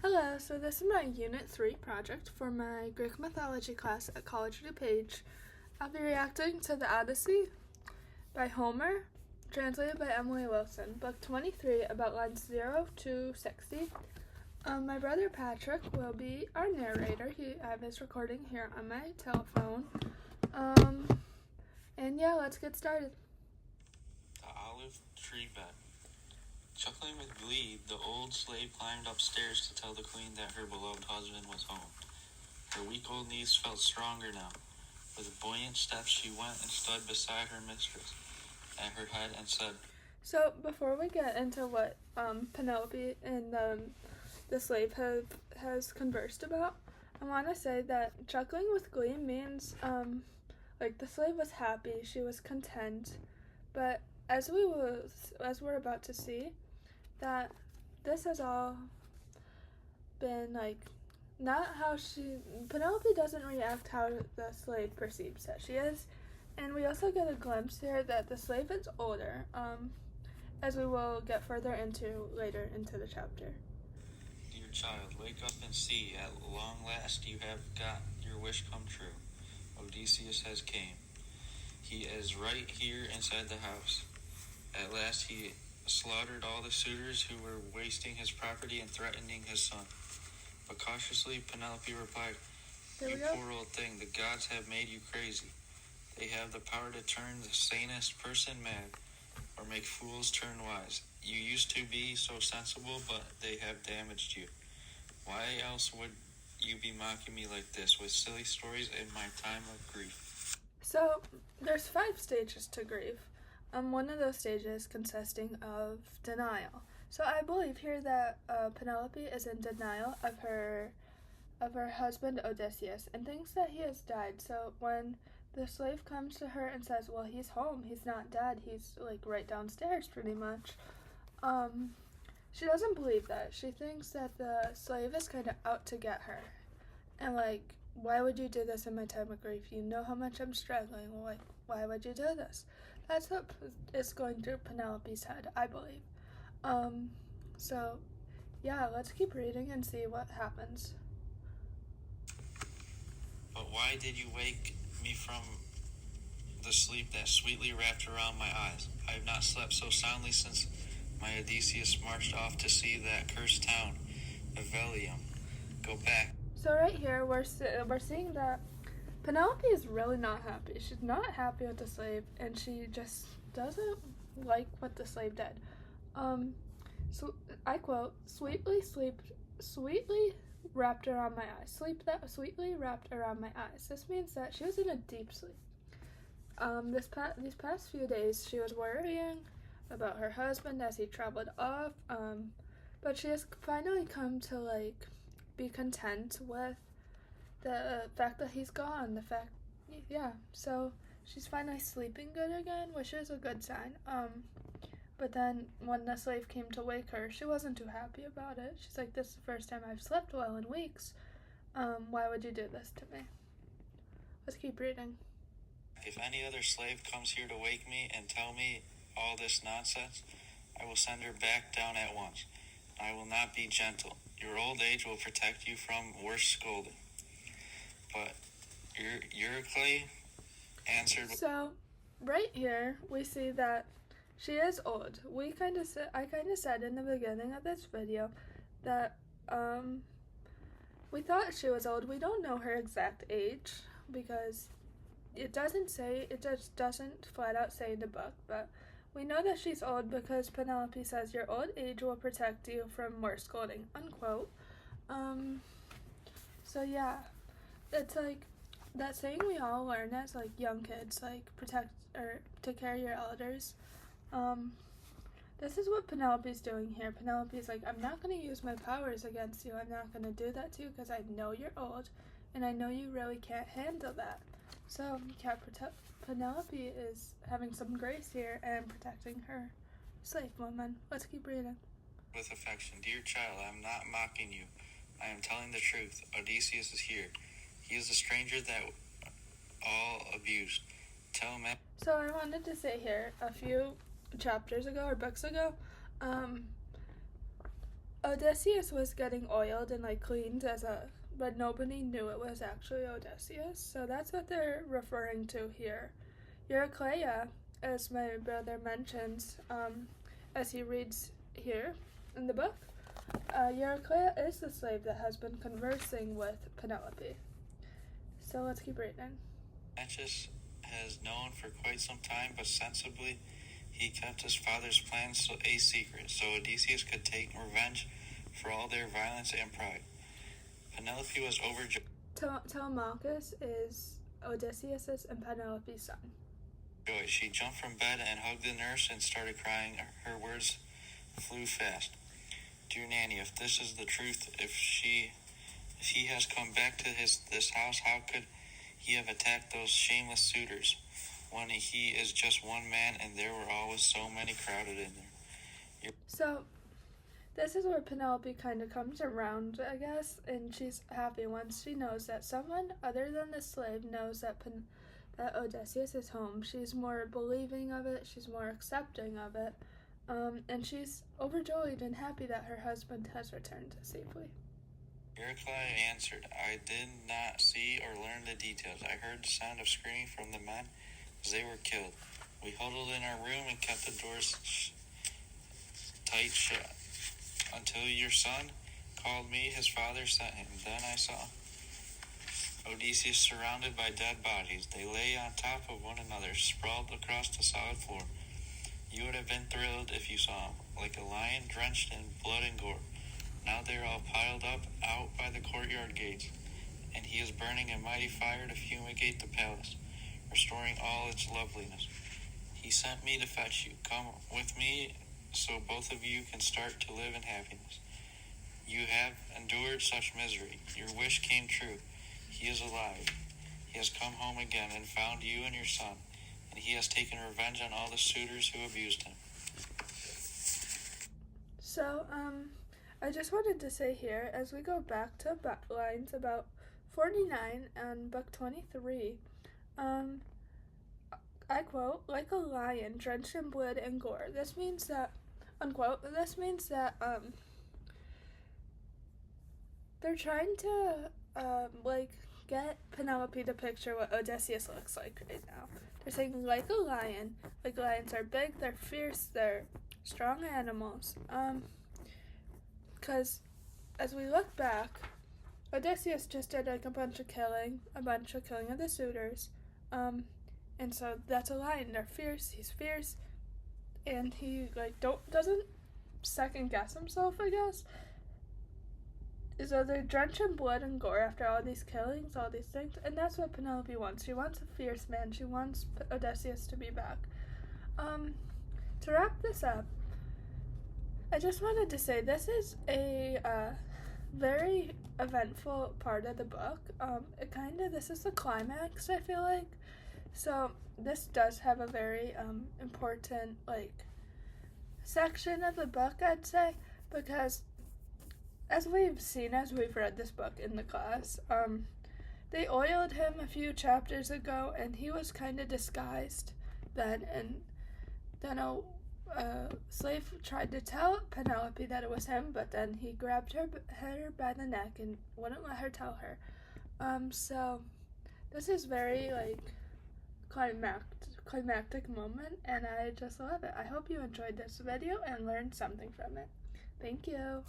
Hello, so this is my Unit 3 project for my Greek mythology class at College of DuPage. I'll be reacting to The Odyssey by Homer, translated by Emily Wilson, book 23, about lines 0 to 60. My brother Patrick will be our narrator. I have his recording here on my telephone. And yeah, let's get started. The olive tree bed. Chuckling with glee, the old slave climbed upstairs to tell the queen that her beloved husband was home. Her weak old knees felt stronger now. With buoyant steps she went and stood beside her mistress at her head and said, So before we get into what Penelope and the slave has conversed about, I want to say that chuckling with glee means like the slave was happy, she was content, but as we're about to see, that this has all been like not how Penelope doesn't react how the slave perceives that she is, and we also get a glimpse here that the slave is older, as we will get further into later into the chapter. "Dear child, wake up and see, at long last you have got your wish come true. Odysseus has came. He is right here inside the house. At last he slaughtered all the suitors who were wasting his property and threatening his son." But cautiously Penelope replied, "You poor old thing, the gods have made you crazy. They have the power to turn the sanest person mad, or make fools turn wise. You used to be so sensible, but they have damaged you. Why else would you be mocking me like this, with silly stories in my time of grief?" So there's 5 stages to grief. One of those stages consisting of denial. So I believe here that Penelope is in denial of her husband Odysseus and thinks that he has died. So when the slave comes to her and says, "Well, he's home. He's not dead. He's like right downstairs, pretty much." She doesn't believe that. She thinks that the slave is kind of out to get her, and like, why would you do this in my time of grief? You know how much I'm struggling. Like, why would you do this? That's what is going through Penelope's head, I believe. So yeah, let's keep reading and see what happens. "But why did you wake me from the sleep that sweetly wrapped around my eyes? I have not slept so soundly since my Odysseus marched off to see that cursed town, Evelium. Go back." So right here, we're seeing that Penelope is really not happy. She's not happy with the slave, and she just doesn't like what the slave did. So I quote, sweetly wrapped around my eyes. Sleep that sweetly wrapped around my eyes." This means that she was in a deep sleep. These past few days, she was worrying about her husband as he traveled off. But she has finally come to like be content with the fact that he's gone. So she's finally sleeping good again, which is a good sign. But then when the slave came to wake her, she wasn't too happy about it. She's like, "This is the first time I've slept well in weeks. Why would you do this to me?" Let's keep reading. "If any other slave comes here to wake me and tell me all this nonsense, I will send her back down at once. I will not be gentle. Your old age will protect you from worse scolding." But Euryclea answered. So, right here we see that she is old. I kind of said in the beginning of this video that we thought she was old. We don't know her exact age because it just doesn't flat out say in the book, but we know that she's old because Penelope says, "Your old age will protect you from worse scolding," unquote. So yeah, it's like that saying we all learn as like young kids, like protect or take care of your elders. This is what Penelope's doing here. Penelope's like, "I'm not going to use my powers against you. I'm not going to do that to you because I know you're old and I know you really can't handle that." So yeah, Penelope is having some grace here and protecting her slave woman. Let's keep reading. With affection, "Dear child, I am not mocking you. I am telling the truth. Odysseus is here. He is the stranger that all abused. Tell him." So I wanted to say here, a few chapters ago or books ago, Odysseus was getting oiled and like cleaned but nobody knew it was actually Odysseus. So that's what they're referring to here. Eurycleia, as my brother mentions, as he reads here in the book, Eurycleia is the slave that has been conversing with Penelope. So let's keep reading. Atticus has known for quite some time, but sensibly he kept his father's plans a secret, so Odysseus could take revenge for all their violence and pride. Penelope was overjoyed. Telemachus is Odysseus' and Penelope's son. She jumped from bed and hugged the nurse and started crying. Her words flew fast. Dear Nanny, if this is the truth, if he has come back to this house, how could he have attacked those shameless suitors when he is just one man and there were always so many crowded in there? So this is where Penelope kind of comes around, I guess, and she's happy once she knows that someone other than the slave knows that Odysseus is home. She's more believing of it, she's more accepting of it, and she's overjoyed and happy that her husband has returned safely. Eurycleia answered, I did not see or learn the details. I heard the sound of screaming from the men as they were killed. We huddled in our room and kept the doors tight shut until your son called me. His father sent him. Then I saw Odysseus surrounded by dead bodies. They lay on top of one another, sprawled across the solid floor. You would have been thrilled if you saw him, like a lion drenched in blood and gore. Now they are all piled up out by the courtyard gates, and he is burning a mighty fire to fumigate the palace, restoring all its loveliness. He sent me to fetch you. Come with me so both of you can start to live in happiness. You have endured such misery. Your wish came true. He is alive. He has come home again and found you and your son, and he has taken revenge on all the suitors who abused him. So, I just wanted to say here, as we go back to lines about 49 and book 23, I quote, like a lion drenched in blood and gore. This means that, unquote, they're trying to, get Penelope to picture what Odysseus looks like right now. They're saying like a lion. Like lions are big, they're fierce, they're strong animals. Because as we look back, Odysseus just did like a bunch of killing of the suitors. And so that's a lion. They're fierce, he's fierce, and he doesn't second guess himself, I guess. So they're drenched in blood and gore after all these killings, all these things, and that's what Penelope wants. She wants a fierce man. She wants Odysseus to be back. To wrap this up, I just wanted to say this is a very eventful part of the book. This is the climax, I feel like. So this does have a very important section of the book, I'd say, because as we've read this book in the class, they oiled him a few chapters ago, and he was kind of disguised then, and then a slave tried to tell Penelope that it was him, but then he grabbed her by the neck and wouldn't let her tell her. So this is very climactic moment, and I just love it. I hope you enjoyed this video and learned something from it. Thank you.